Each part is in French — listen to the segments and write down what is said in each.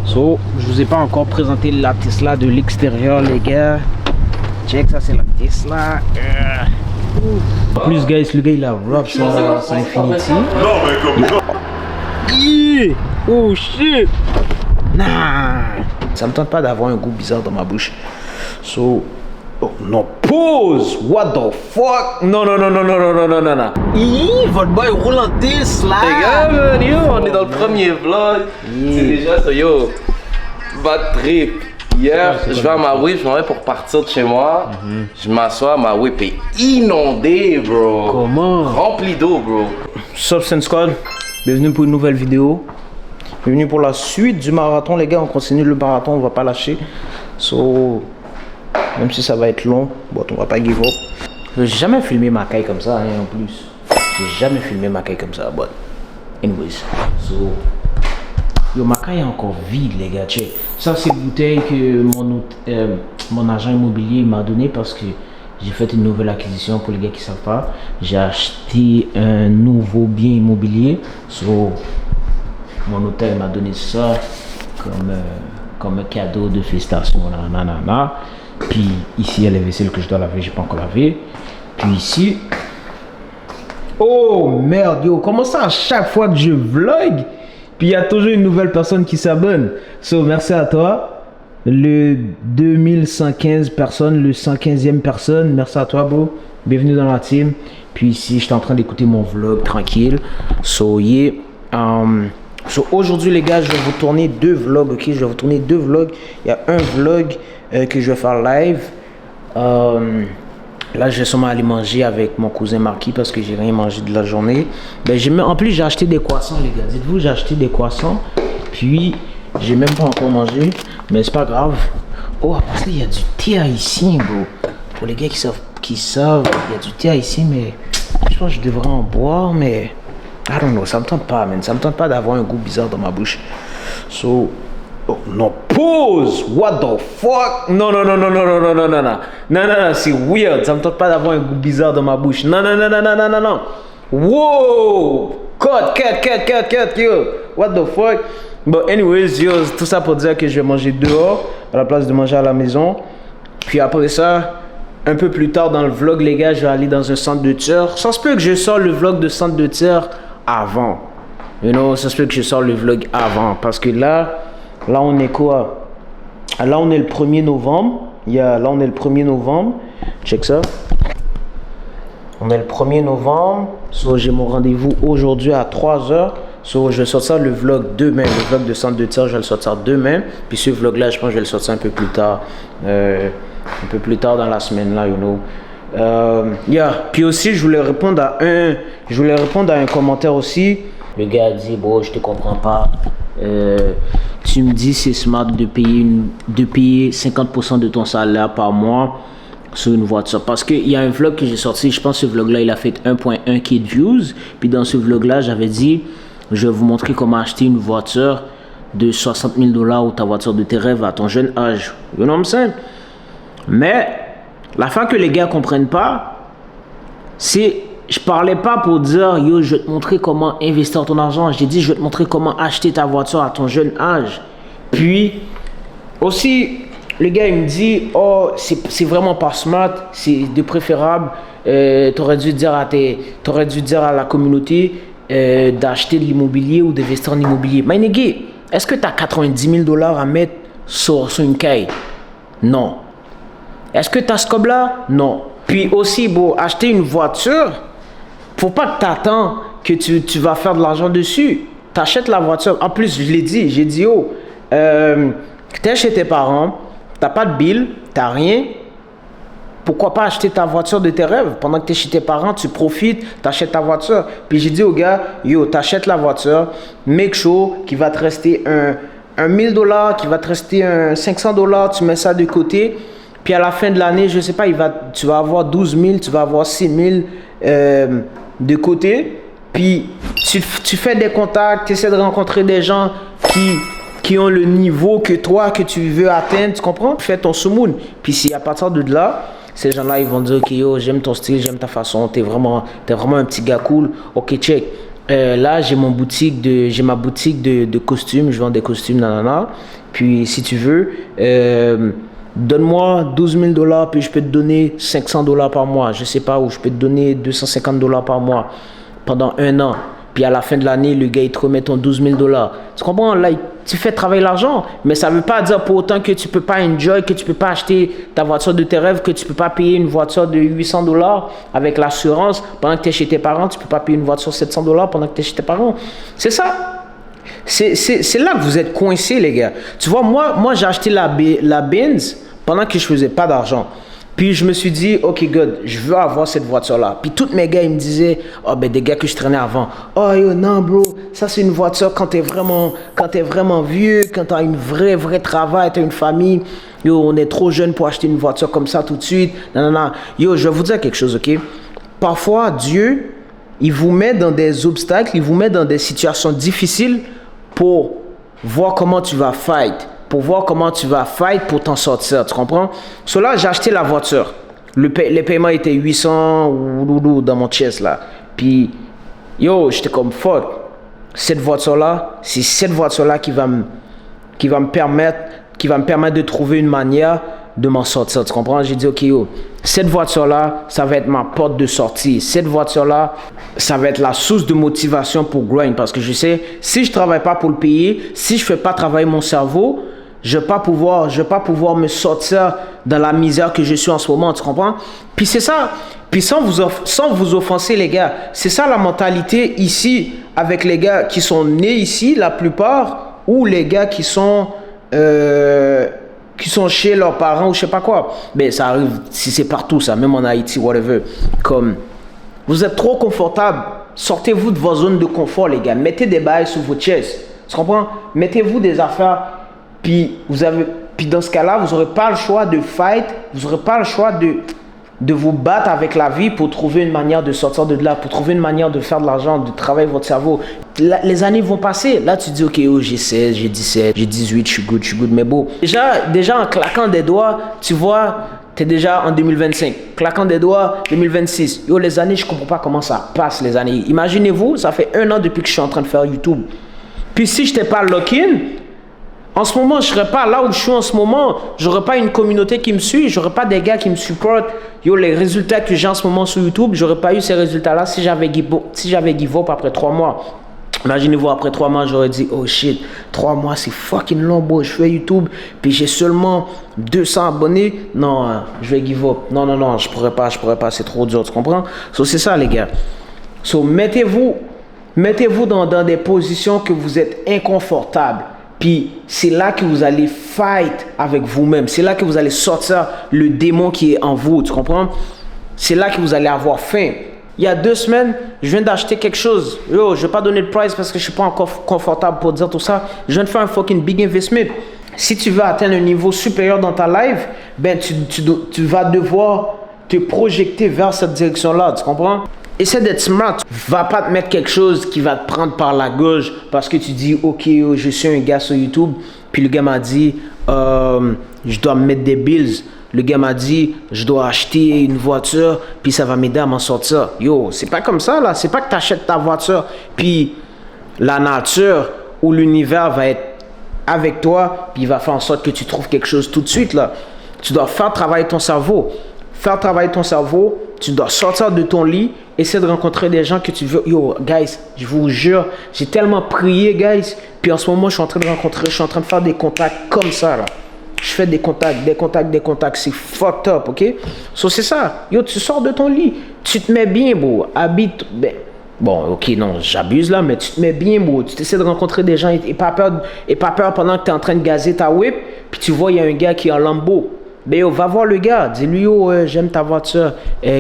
So, je vous ai pas encore présenté la Tesla de l'extérieur, les gars. Check, ça c'est la Tesla. En plus, guys, le gars il a rob sa Infinity. Non, mais comme Yeah. Oh shit. Nah. Ça me tente pas d'avoir un goût bizarre dans ma bouche. So, oh, non, pause. What the fuck? Non. Votre boy roule en Tesla. Les gars, man, yo, on est dans le premier vlog. C'est déjà ça, yo. Bad trip. Hier, je vais à ma whip, je m'en vais pour partir de chez moi. Je m'assois, ma whip est inondée, bro. Comment? Remplie d'eau, bro. Substance Squad, bienvenue pour une nouvelle vidéo. Bienvenue pour la suite du marathon, les gars. On continue le marathon, on va pas lâcher. So, même si ça va être long, bon, on va pas give up. J'ai jamais filmé ma caille comme ça, hein, en plus. J'ai jamais filmé ma caille comme ça, but anyways. So, yo, ma caille est encore vide, les gars. Check. Ça, c'est une bouteille que mon agent immobilier m'a donné parce que j'ai fait une nouvelle acquisition. Pour les gars qui savent pas, j'ai acheté un nouveau bien immobilier. So, mon hôtel m'a donné ça comme un cadeau de félicitations. Nanana. Puis ici, il y a les vaisselles que je dois laver, j'ai pas encore lavé. Puis ici, oh merde, yo, comment ça à chaque fois que je vlog? Puis il y a toujours une nouvelle personne qui s'abonne. So, merci à toi. Le 2115 personnes, le 115e personne. Merci à toi, bro. Bienvenue dans la team. Puis ici, je suis en train d'écouter mon vlog tranquille. So, yeah. So, aujourd'hui, les gars, je vais vous tourner deux vlogs, ok? Je vais vous tourner deux vlogs. Il y a un vlog que je vais faire live. Là, je vais sûrement aller manger avec mon cousin Marquis parce que j'ai rien mangé de la journée. Ben, en plus, j'ai acheté des croissants, les gars. Dites-vous, j'ai acheté des croissants. Puis, j'ai même pas encore mangé. Mais c'est pas grave. Oh, parce qu'il y a du thé haïtien, bro. Pour les gars qui savent, il y a du thé haïtien, mais je pense que je devrais en boire, mais I don't know. Ça me tente pas, man. Ça me tente pas d'avoir un goût bizarre dans ma bouche. So, oh, non, pause! What the fuck? Non, c'est weird. Ça me tente pas d'avoir un goût bizarre dans ma bouche. Non. Wow! Cut, yo. What the fuck? But anyways, yo, tout ça pour dire que je vais manger dehors à la place de manger à la maison. Puis après ça, un peu plus tard dans le vlog, les gars, je vais aller dans un centre de tir. Ça se peut que je sors le vlog de centre de tir avant. You know, ça se peut que je sors le vlog avant. Parce que là, on est quoi? Là, on est le 1er novembre. Là, on est le 1er novembre. Check ça. On est le 1er novembre. So, j'ai mon rendez-vous aujourd'hui à 3h. So, je vais sortir le vlog demain. Le vlog de centre de tir, je vais le sortir demain. Puis ce vlog-là, je pense que je vais le sortir un peu plus tard. Un peu plus tard dans la semaine, là, you know. Puis aussi, je voulais répondre à un commentaire aussi. Le gars a dit, bon, je te comprends pas. Tu me dis c'est smart de payer 50% de ton salaire par mois sur une voiture. Parce qu'il y a un vlog que j'ai sorti, je pense que ce vlog-là, il a fait 1.1K de views. Puis dans ce vlog-là, j'avais dit, je vais vous montrer comment acheter une voiture de 60 000 $ ou ta voiture de tes rêves à ton jeune âge. You know what I'm saying? Mais l'affaire que les gars comprennent pas, c'est, je parlais pas pour dire, yo, je vais te montrer comment investir ton argent. J'ai dit, je vais te montrer comment acheter ta voiture à ton jeune âge. Puis, aussi, le gars, il me dit, oh, c'est vraiment pas smart, c'est de préférable. T'aurais dû dire à la communauté d'acheter de l'immobilier ou d'investir en immobilier. Mais nigga, est-ce que tu as 90 000 $ à mettre sur une caille? Non. Est-ce que tu as ce cob-là? Non. Puis aussi, bon, acheter une voiture, faut pas que t'attends que tu vas faire de l'argent dessus. T'achètes la voiture. En plus, je l'ai dit, j'ai dit, oh, t'es chez tes parents, t'as pas de bill, t'as rien. Pourquoi pas acheter ta voiture de tes rêves? Pendant que t'es chez tes parents, tu profites, t'achètes ta voiture. Puis j'ai dit au gars, yo, t'achètes la voiture, make sure qu'il va te rester un 1000 $, qu'il va te rester un 500 $, tu mets ça de côté. Puis à la fin de l'année, je sais pas, tu vas avoir 12 000, tu vas avoir 6 000 de côté. Puis tu fais des contacts, tu essaies de rencontrer des gens qui ont le niveau que toi, que tu veux atteindre, tu comprends? Tu fais ton soumoun. Puis si à partir de là, ces gens-là, ils vont dire, ok, yo, j'aime ton style, j'aime ta façon, t'es vraiment un petit gars cool. Ok, check. Là, j'ai ma boutique de costumes. Je vends des costumes, nanana. Puis, si tu veux, donne-moi 12 000 $, puis je peux te donner 500 $ par mois. Je sais pas, où je peux te donner 250 $ par mois pendant 1 an. Puis à la fin de l'année, le gars, il te remet ton 12 000 $. Tu comprends? Là, tu fais travailler l'argent. Mais ça ne veut pas dire pour autant que tu ne peux pas enjoy, que tu ne peux pas acheter ta voiture de tes rêves, que tu ne peux pas payer une voiture de 800 $ avec l'assurance pendant que tu es chez tes parents. Tu ne peux pas payer une voiture de 700 $ pendant que tu es chez tes parents. C'est ça. C'est là que vous êtes coincés, les gars. Tu vois, moi j'ai acheté la Benz pendant que je ne faisais pas d'argent. Puis je me suis dit, ok, God, je veux avoir cette voiture-là. Puis tous mes gars, ils me disaient, oh, ben des gars que je traînais avant, oh, yo, non, bro, ça c'est une voiture quand t'es vraiment vieux, quand t'as une vrai travail, t'as une famille. Yo, on est trop jeune pour acheter une voiture comme ça tout de suite. Non, non, non. Yo, je vais vous dire quelque chose, ok? Parfois, Dieu, il vous met dans des obstacles, il vous met dans des situations difficiles pour voir comment tu vas fight. Pour voir comment tu vas fight pour t'en sortir, tu comprends? Cela, j'ai acheté la voiture. Les paiements étaient 800 dans mon chest là. Puis, yo, j'étais comme fuck. Cette voiture-là, c'est cette voiture-là qui va me permettre de trouver une manière de m'en sortir, tu comprends? J'ai dit, ok, yo, cette voiture-là, ça va être ma porte de sortie. Cette voiture-là, ça va être la source de motivation pour grind. Parce que je sais, si je travaille pas pour le payer, si je fais pas travailler mon cerveau, je vais pas pouvoir me sortir dans la misère que je suis en ce moment, tu comprends? Puis c'est ça. Puis sans vous offenser, les gars, c'est ça la mentalité ici avec les gars qui sont nés ici, la plupart, ou les gars qui sont chez leurs parents ou je sais pas quoi. Mais ça arrive si c'est partout, ça, même en Haïti, whatever. Comme vous êtes trop confortable, sortez-vous de votre zone de confort, les gars. Mettez des bails sur vos chaises. Tu comprends? Mettez-vous des affaires. Puis dans ce cas-là, vous n'aurez pas le choix de fight, vous n'aurez pas le choix de vous battre avec la vie pour trouver une manière de sortir de là, pour trouver une manière de faire de l'argent, de travailler votre cerveau. Les années vont passer. Là, tu dis, ok, oh, j'ai 16, j'ai 17, j'ai 18, je suis good, mais bon. Déjà en claquant des doigts, tu vois, tu es déjà en 2025. Claquant des doigts, 2026. Yo, les années, je ne comprends pas comment ça passe, les années. Imaginez-vous, ça fait 1 an depuis que je suis en train de faire YouTube. Puis si je n'étais pas lock-in, en ce moment, je ne serais pas là où je suis en ce moment. Je n'aurais pas une communauté qui me suit. Je n'aurais pas des gars qui me supportent. Yo, les résultats que j'ai en ce moment sur YouTube, je n'aurais pas eu ces résultats-là si j'avais give up après 3 mois. Imaginez-vous, après 3 mois, j'aurais dit, oh shit, 3 mois, c'est fucking long, bro. Je fais YouTube, puis j'ai seulement 200 abonnés. Non, je vais give up. Non, je pourrais pas. C'est trop dur, tu comprends? So, c'est ça, les gars. So, mettez-vous dans des positions que vous êtes inconfortables. Puis c'est là que vous allez fight avec vous-même. C'est là que vous allez sortir le démon qui est en vous. Tu comprends? C'est là que vous allez avoir faim. Il y a 2 semaines, je viens d'acheter quelque chose. Yo, je ne vais pas donner le price parce que je ne suis pas encore confortable pour dire tout ça. Je viens de faire un fucking big investment. Si tu veux atteindre un niveau supérieur dans ta life, ben tu vas devoir te projeter vers cette direction-là. Tu comprends? Essaie d'être smart. Va pas te mettre quelque chose qui va te prendre par la gorge parce que tu dis, ok, je suis un gars sur YouTube. Puis le gars m'a dit, je dois me mettre des bills. Le gars m'a dit, je dois acheter une voiture, puis ça va m'aider à m'en sortir. Yo, c'est pas comme ça, là. C'est pas que tu achètes ta voiture, puis la nature ou l'univers va être avec toi, puis il va faire en sorte que tu trouves quelque chose tout de suite, là. Tu dois faire travailler ton cerveau. Faire travailler ton cerveau, tu dois sortir de ton lit, essayer de rencontrer des gens que tu veux. Yo, guys, je vous jure, j'ai tellement prié, guys. Puis en ce moment, je suis en train de faire des contacts comme ça, là. Je fais des contacts. C'est fucked up, ok? So, c'est ça. Yo, tu sors de ton lit. Tu te mets bien, bro. Bon, ok, non, j'abuse là, mais tu te mets bien, bro. Tu essaies de rencontrer des gens et pas peur pendant que tu es en train de gazer ta whip. Puis tu vois, il y a un gars qui est en Lambo. Ben yo, va voir le gars, dis-lui, yo, j'aime ta voiture,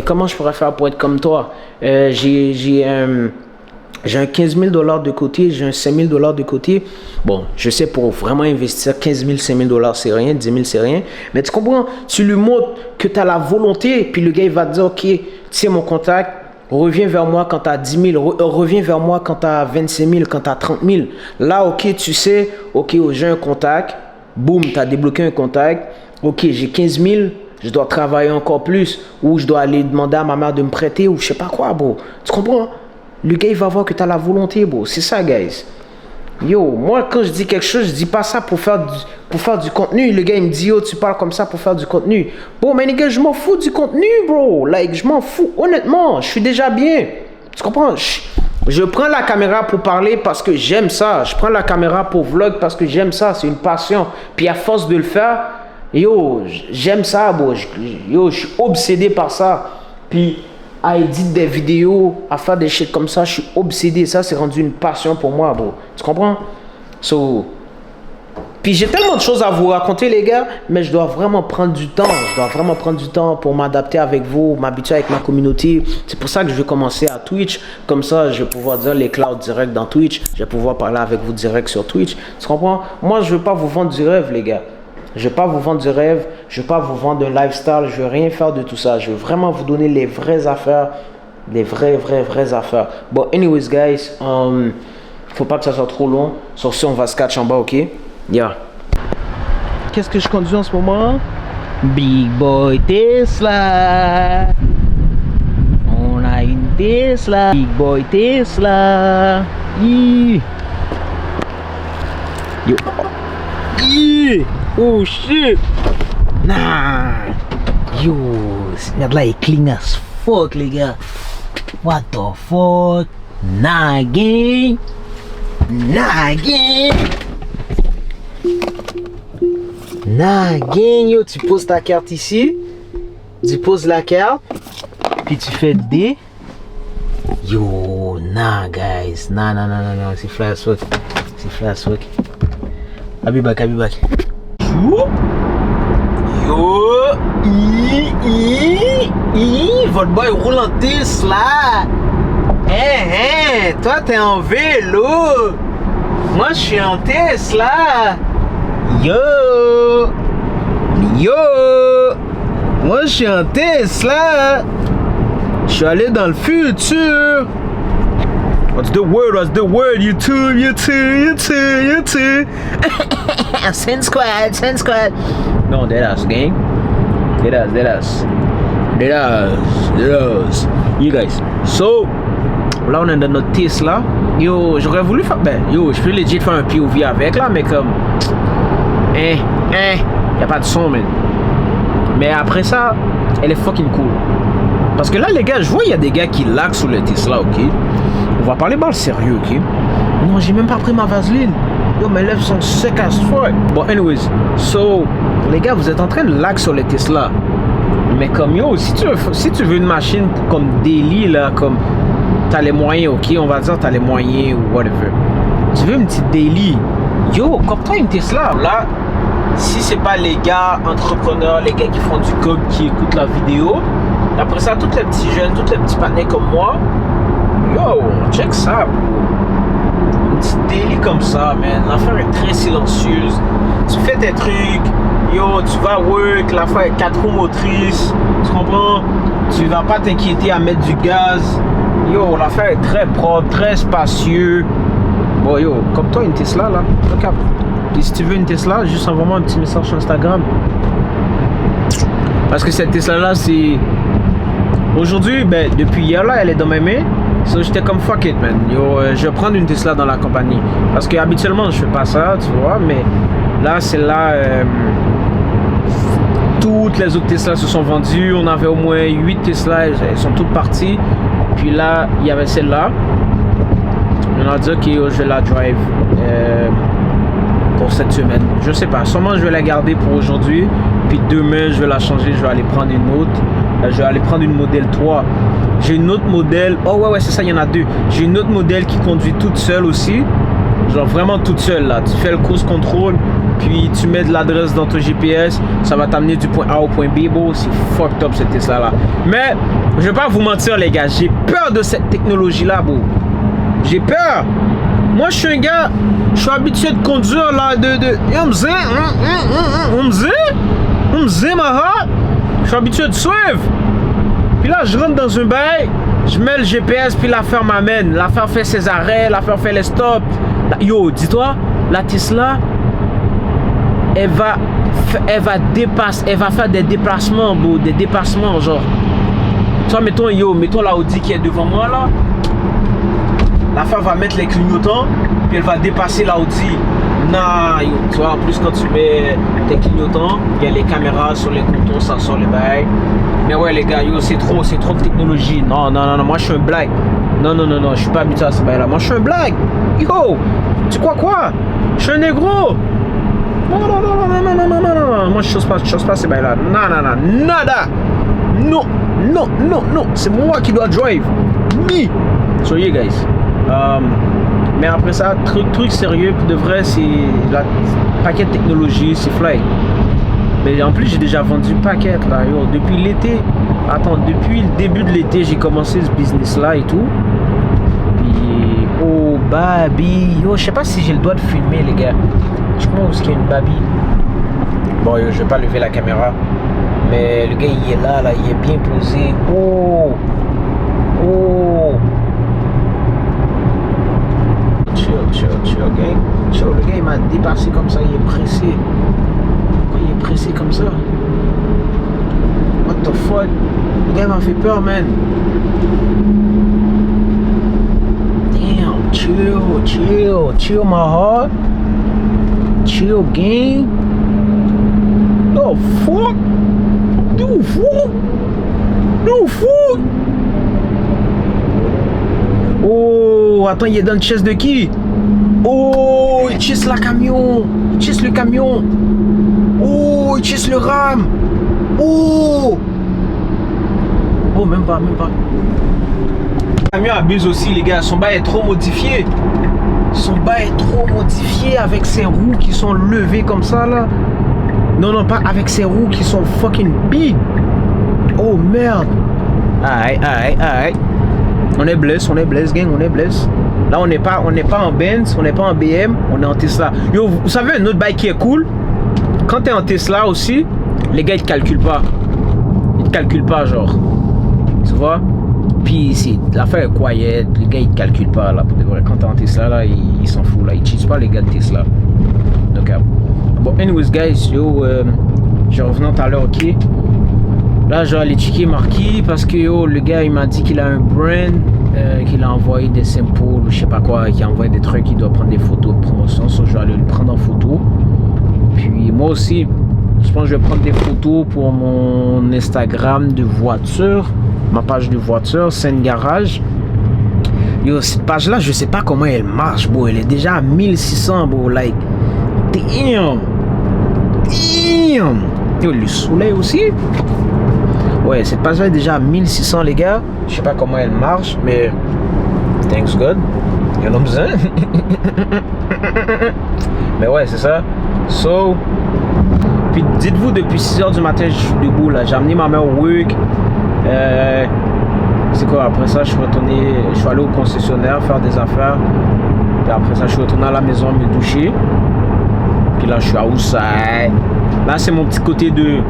comment je pourrais faire pour être comme toi? J'ai un 15 000 $ de côté, j'ai un 5 000 $ de côté. Bon, je sais, pour vraiment investir 15 000, 5 000 $, c'est rien, 10 000, c'est rien. Mais tu comprends, tu lui montres que tu as la volonté, puis le gars, il va te dire, ok, tiens mon contact, reviens vers moi quand tu as 10 000, reviens vers moi quand tu as 25 000, quand tu as 30 000. Là, ok, tu sais, ok, j'ai un contact, boum, tu as débloqué un contact. Ok, j'ai 15 000, je dois travailler encore plus, ou je dois aller demander à ma mère de me prêter, ou je sais pas quoi, bro. Tu comprends? le gars, il va voir que tu as la volonté, bro. C'est ça, guys. Yo, moi, quand je dis quelque chose, je dis pas ça pour faire du contenu. Le gars, il me dit, yo, tu parles comme ça pour faire du contenu. Bon, mais les gars, je m'en fous du contenu, bro. Like, je m'en fous, honnêtement. Je suis déjà bien. Tu comprends? Je prends la caméra pour parler parce que j'aime ça. Je prends la caméra pour vlog parce que j'aime ça. C'est une passion. Puis à force de le faire, yo, j'aime ça, bro. Yo, je suis obsédé par ça. Puis à éditer des vidéos, à faire des shit comme ça, je suis obsédé. Ça, c'est rendu une passion pour moi, bro. Tu comprends? Puis j'ai tellement de choses à vous raconter, les gars, mais je dois vraiment prendre du temps. Je dois vraiment prendre du temps pour m'adapter avec vous, m'habituer avec ma communauté. C'est pour ça que je vais commencer à Twitch. Comme ça, je vais pouvoir dire les clouds direct dans Twitch. Je vais pouvoir parler avec vous direct sur Twitch. Tu comprends? Moi, je veux pas vous vendre du rêve, les gars. Je vais pas vous vendre du rêve, je vais pas vous vendre un lifestyle, je vais rien faire de tout ça. Je veux vraiment vous donner les vraies affaires, les vraies affaires. Bon, anyways, guys, faut pas que ça soit trop long. Sur ce, on va se catch en bas, ok? Yeah. Qu'est-ce que je conduis en ce moment? Big Boy Tesla. On a une Tesla. Big Boy Tesla. Yeah. Yo. Yeah. Oh shit! Nah! Yo, cette merde là est clean as fuck, les gars. What the fuck? Nah, gang! Nah, gang! Nah, gang, yo, tu poses ta carte ici. Tu poses la carte. Puis tu fais D. Yo, nah, guys. Nah, c'est fly as fuck. C'est fly as fuck. I'll be back. Yo, votre boy roule en Tesla. Toi t'es en vélo. Moi je suis en Tesla. Yo, moi je suis en Tesla. Je suis allé dans le futur. What's the word? YouTube. Send squad. No, deadass, gang. Deadass. You guys. So, là, on est dans notre Tesla. Yo, j'aurais voulu faire... je peux legit faire un POV avec, là, mais comme... y a pas de son, man. Mais après ça, elle est fucking cool. Parce que là, les gars, je vois, il y a des gars qui lag sur le Tesla, ok? On va parler dans le sérieux, ok? Non, j'ai même pas pris ma vaseline. Yo, mes lèvres sont secs as fuck. Bon, anyways. So, les gars, vous êtes en train de lag sur les Tesla. Mais comme yo, si tu veux une machine comme daily, là, comme t'as les moyens, ok? On va dire t'as les moyens ou whatever. Tu veux une petite daily. Yo, comme toi une Tesla, là, si c'est pas les gars entrepreneurs, les gars qui font du code, qui écoutent la vidéo, après ça, tous les petits jeunes, tous les petits panais comme moi, yo, check ça, bro. Une petite daily comme ça, man. L'affaire est très silencieuse. Tu fais tes trucs, yo, tu vas work, l'affaire est 4 roues motrices, tu comprends? Tu vas pas t'inquiéter à mettre du gaz. Yo, l'affaire est très propre, très spacieux. Bon, yo, comme toi, une Tesla, là, regarde. Et si tu veux une Tesla, juste envoie-moi un petit message sur Instagram. Parce que cette Tesla-là, c'est... Aujourd'hui, depuis hier, là, elle est dans mes mains. So, j'étais comme fuck it, man. Yo, je vais prendre une Tesla dans la compagnie. Parce que habituellement, je fais pas ça, tu vois. Mais là, celle-là, toutes les autres Tesla se sont vendues. On avait au moins 8 Tesla, elles sont toutes parties. Puis là, il y avait celle-là. On a dit que je vais la drive pour cette semaine. Je sais pas, sûrement je vais la garder pour aujourd'hui. Puis demain, je vais la changer, je vais aller prendre une autre. Je vais aller prendre une modèle 3. J'ai une autre modèle. Oh ouais, c'est ça, il y en a deux. J'ai une autre modèle qui conduit toute seule aussi. Genre vraiment toute seule là. Tu fais le cruise control, puis tu mets de l'adresse dans ton GPS. Ça va t'amener du point A au point B. Bon, c'est fucked up cette Tesla là. Mais je vais pas vous mentir les gars, j'ai peur de cette technologie là, bro. J'ai peur. Moi, je suis un gars, je suis habitué de conduire là, je suis habitué de suivre. Puis là, je rentre dans un bail, je mets le GPS, puis l'affaire m'amène. L'affaire fait ses arrêts, l'affaire fait les stops. Yo, dis-toi, la Tesla, elle va faire des déplacements, bro, des dépassements, genre. Toi, mettons la Audi qui est devant moi là. l'affaire va mettre les clignotants, puis elle va dépasser l'Audi. Nah, yo, tu vois, en plus quand tu mets tes clignotants, il y a les caméras sur les contours, ça sort les bails. Mais ouais les gars, yo, c'est trop de technologie. Non, moi je suis un blague. Non, je suis pas habitué à ce bail là. Moi je suis un blague. Yo, tu crois quoi? Je suis un négro. Non. Moi je chose pas ces bails là. Nada. Non. C'est moi qui dois drive. Me. So yeah guys. Mais après ça, truc sérieux, de vrai, c'est la paquet de technologie, c'est fly. Mais en plus, j'ai déjà vendu paquet là, yo, depuis l'été. Attends, depuis le début de l'été, j'ai commencé ce business là et tout. Puis, oh, baby, yo, je sais pas si j'ai le droit de filmer, les gars. Je sais pas où est-ce qu'il y a une baby. Bon, yo, je vais pas lever la caméra. Mais le gars, il est là, il est bien posé. Oh. Chill, gang. Chill, le gars il m'a dépassé comme ça, il est pressé. Pourquoi il est pressé comme ça? What the fuck? Le gars m'a fait peur, man. Damn, chill my heart. Chill, gang. Oh fuck? No fuck? Oh, attends, il est dans le chest de qui? Oh, il chasse le camion. Oh, il chasse le ram. Oh, même pas. Le camion abuse aussi, les gars. Son bail est trop modifié. Avec ses roues qui sont levées comme ça, là. Non, pas avec ses roues qui sont fucking big. Oh, merde. Aïe. On est blessé, gang, on est blessé. Là, on n'est pas en Benz, on n'est pas en BM, on est en Tesla. Yo, vous savez un autre bail qui est cool? Quand t'es en Tesla aussi, les gars, ils te calculent pas. Genre. Tu vois? Puis, l'affaire est quiet, les gars, ils te calculent pas, là. Pour de vrai. Quand t'es en Tesla, là, ils s'en foutent, là. Ils cheatent pas, les gars de Tesla. Donc, bon, anyways, guys, yo, je revenais tout à l'heure, ok? Là, je vais aller checker Marquis parce que yo, le gars il m'a dit qu'il a un brand, qu'il a envoyé des samples ou je sais pas quoi, qu'il a envoyé des trucs, il doit prendre des photos de promotion. Donc, je vais aller le prendre en photo. Puis moi aussi, je pense que je vais prendre des photos pour mon Instagram de voiture, ma page de voiture, Scène Garage. Yo, cette page là, je sais pas comment elle marche, bro. Elle est déjà à 1600, bro. Like, damn. Yo, le soleil aussi. Ouais, cette page là est déjà à 1600, les gars. Je sais pas comment elle marche, mais thanks God. You know what I'm saying? Mais ouais, c'est ça. So, puis dites-vous, depuis 6h du matin, je suis debout là. J'ai amené ma mère au work. C'est quoi, après ça, je suis allé au concessionnaire faire des affaires. Puis après ça, je suis retourné à la maison me doucher. Puis là, je suis à outside. Là, c'est mon petit côté de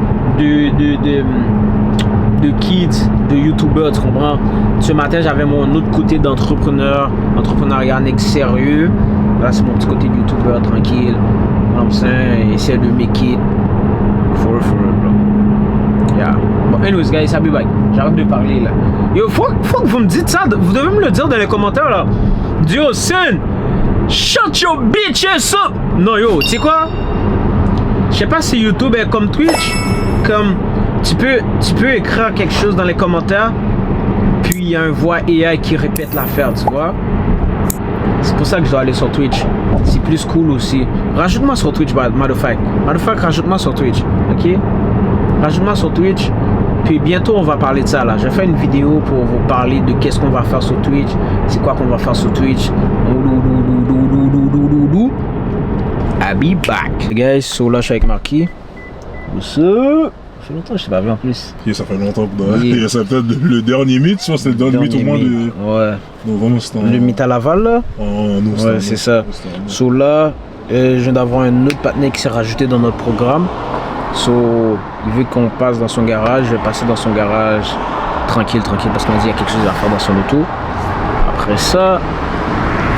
kids, de youtubeur, tu comprends? Ce matin, j'avais mon autre côté d'entrepreneuriat sérieux. Là, c'est mon petit côté de youtubeur, tranquille. Comme ça, essayer de make it. For real, bro. Yeah. Bon, anyways, guys, I'll be back. J'arrête de parler, là. Yo, faut que vous me dites ça. Vous devez me le dire dans les commentaires, là. Yo, son, shut your bitch ass up. Non, yo, tu sais quoi? Je sais pas si YouTube est comme Twitch. Comme, tu peux écrire quelque chose dans les commentaires. Puis, il y a un voix AI qui répète l'affaire, tu vois? C'est pour ça que je dois aller sur Twitch. C'est plus cool aussi. Rajoute-moi sur Twitch, motherfucker. Motherfucker, rajoute-moi sur Twitch. Ok? Rajoute-moi sur Twitch. Puis bientôt, on va parler de ça là. Je vais faire une vidéo pour vous parler de qu'est-ce qu'on va faire sur Twitch. C'est quoi qu'on va faire sur Twitch. I'll be back. Les guys, so là, je suis avec Marquis. What's up? Ça fait longtemps que je t'ai pas vu en plus. Yeah, ça fait longtemps que ça peut-être le dernier mythe, soit c'était le dernier mythe au mois de novembre. Le mythe à Laval là? Ouais, c'est ça. So là, je viens d'avoir un autre partenaire qui s'est rajouté dans notre programme. So, il veut qu'on passe dans son garage. Je vais passer dans son garage tranquille parce qu'on a dit qu'il y a quelque chose à faire dans son auto. Après ça,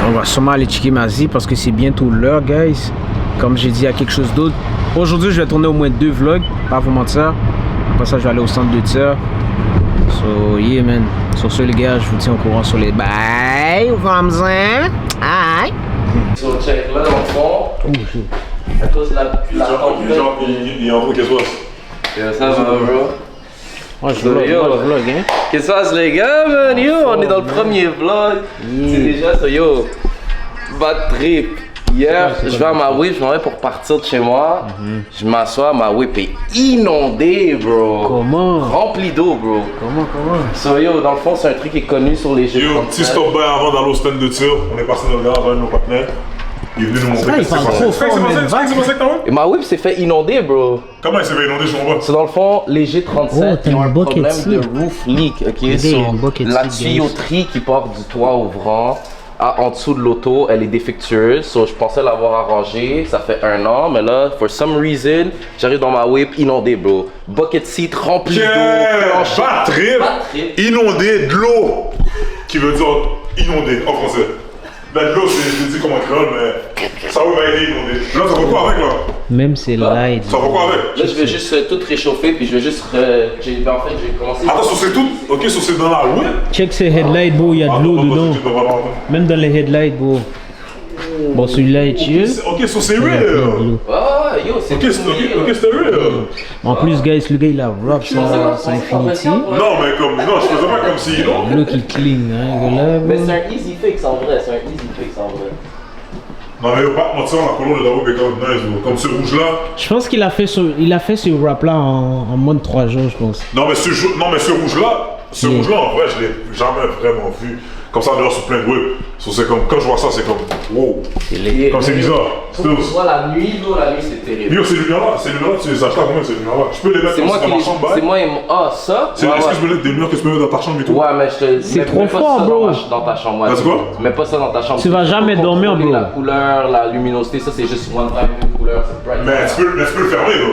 on va sûrement aller checker Mazie parce que c'est bientôt l'heure, guys. Comme j'ai dit, il y a quelque chose d'autre. Aujourd'hui, je vais tourner au moins 2 vlogs, pas vous mentir. Après ça, je vais aller au centre de tir. So, yeah, man. Sur ce, les gars, je vous tiens au courant sur les bails. Aïe, Ramzan. Aïe. So, check, là, dans le fond, à cause de la tempête. Il est en gros, qu'est-ce que Yo, ça va, bro? Moi, je vlog, hein. Qu'est-ce qui se passe, les gars, man? Yo, on est dans le premier vlog. C'est déjà ça, yo. Bad trip. Hier, je vais à ma whip, je m'en vais pour partir de chez moi. Je m'assois, ma whip est inondée, bro. Comment? Remplie d'eau, bro. Comment? So, yo, dans le fond, c'est un truc qui est connu sur les jeux. Yo, petit stop by avant d'aller au stand de tir. On est passé dans le garage avec nos partenaires. Il est venu nous montrer il parle trop fort, mais c'est passé que t'as Et ma whip s'est fait inonder, bro. Comment il s'est fait inonder, je comprends pas? C'est dans le fond, les G37 t'as ils ont une un bucket problème seat. de roof leak, ok? il y a So, une bucket la seat, tuyauterie qui part du toit ouvrant en dessous de l'auto, elle est défectueuse. So, je pensais l'avoir arrangée, ça fait 1 an, mais là, for some reason, j'arrive dans ma whip inondée, bro. Bucket seat rempli d'eau, plancher. Bad trip, inondé de l'eau. Qui veut dire inondé en français. Ben de l'eau, c'est dit comme un créole, mais ça va être inondé. Là, ça va quoi avec là? Même c'est light. Ça va quoi avec? Là, je vais juste tout réchauffer, puis je vais juste. En fait, je vais commencer. Attends, ça c'est tout? Ok, ça c'est dans la roue? Check ces headlights, bro, il y a de l'eau dedans. Même dans les headlights, bro. Bon, celui-là est chill. Ok, ça c'est real. Ouais, yo, c'est Ok, c'est real. En plus, guys, le gars il a rap sa Infinity. Non, mais comme, non, je faisais pas comme si, non? Look, il clean, hein, là, Mais bro. c'est un easy fix en vrai, c'est un easy fix en vrai. Non, mais pas mentir, la couleur de la roue est quand même nice, bro. Comme ce rouge-là. Je pense qu'il a fait ce rap là en moins de 3 jours, je pense. Non, mais ce rouge-là, en vrai, je l'ai jamais vraiment vu. Comme ça, dehors, sur plein de web. C'est comme, quand je vois ça, c'est comme, wow. Comme c'est bizarre. Faut que ce soit la nuit, c'est terrible. Yo, ces lumières-là, tu les achètes à combien ces lumières-là? Je peux les mettre C'est moi dans qui ma les. chambre, C'est moi et moi. Ah, ça? Est-ce que je peux mettre des lumières que tu peux mettre dans ta chambre et tout? Ouais, mais je te. C'est mets trop pas fort, ça bro. Dans ta chambre, ouais. That's quoi? Mets pas ça dans ta chambre. Tu vas jamais dormir, bro. La couleur, la luminosité, ça c'est juste one time, une couleur, c'est bright. Mais tu peux le fermer, bro.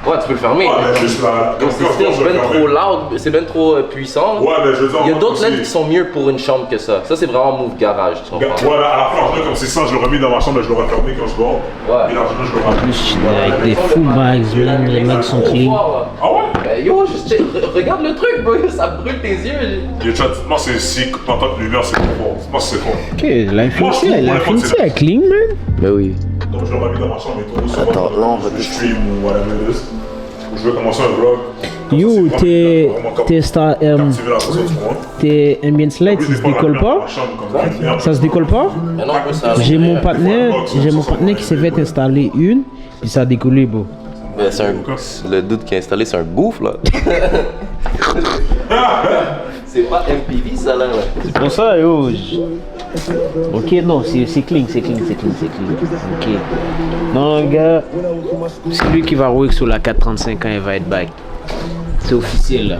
Ouais, tu peux le fermer. Ouais, mais juste là. Donc, c'est ben trop loud, c'est ben trop puissant. Ouais, mais je veux dire. Il y a d'autres LED qui sont mieux pour une chambre que ça. Ça, c'est vraiment move garage, tu comprends? Ouais, à la fin, comme c'est ça, je l'aurais mis dans ma chambre, je l'aurais fermé quand je dors. Ouais. Et là, je l'aurais Plus, avec des full bags, man, les mecs sont clean. Ah ouais? Ben yo, regarde le truc, bro, ça brûle tes yeux. Moi, c'est si t'entends que lumière, c'est trop fort. Moi, c'est fort. Ok, l'Infinity est clean, man. Ben oui. Donc, je l'aurais mis dans ma chambre et tout. Attends, là, on va Je stream ou whatever it is. Je vais commencer un vlog. Yo, tes ambience lights, ça se décolle pas? Ça se décolle pas? Mais non, ça. J'ai mon partenaire qui s'est fait installer une, puis ça a décollé, bro. Ben, le doute qui est installé, c'est un gouffre, là. C'est pas MPV, ça, là. C'est pour ça, yo. Ok, non, c'est clean. Ok. Non, gars, c'est lui qui va rouler sur la 435 quand il va être back. C'est officiel, là.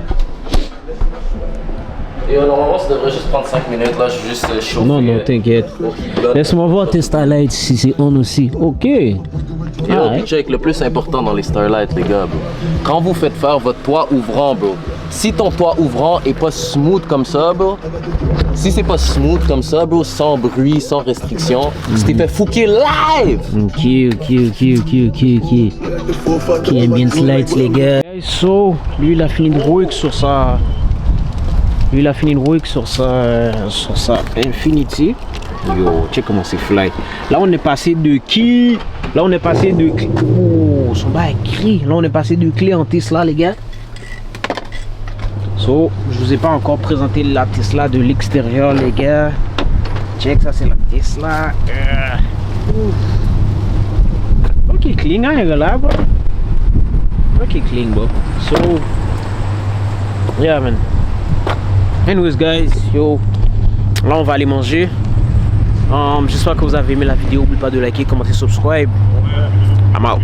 Et normalement, ça devrait juste prendre 5 minutes, là, je vais juste chauffer. Non, t'inquiète. Laisse-moi voir tes Starlights si c'est on aussi. Ok. Et l'autre check, le plus important dans les Starlights, les gars, bro. Quand vous faites faire votre toit ouvrant, bro, si ton toit ouvrant est pas smooth comme ça, bro, si c'est pas smooth comme ça, bro, sans bruit, sans restriction, tu t'es fait fouquer live! Ok, ambiance lights, les gars. So, lui, il a fini de rouler sur sa... sur sa Infinity. Yo, check comment c'est fly. Là, on est passé de qui? Là, on est passé de... Oh, son bas écrit. Là, on est passé de clé en Tesla, les gars. So, je vous ai pas encore présenté la Tesla de l'extérieur, les gars. Check, ça, c'est la Tesla. Ok, clean, hein, les gars, là, bro. Ok, clean, bro. So, yeah, man. Anyways, guys, yo, là on va aller manger. J'espère que vous avez aimé la vidéo. N'oubliez pas de liker, commenter, subscribe. I'm out.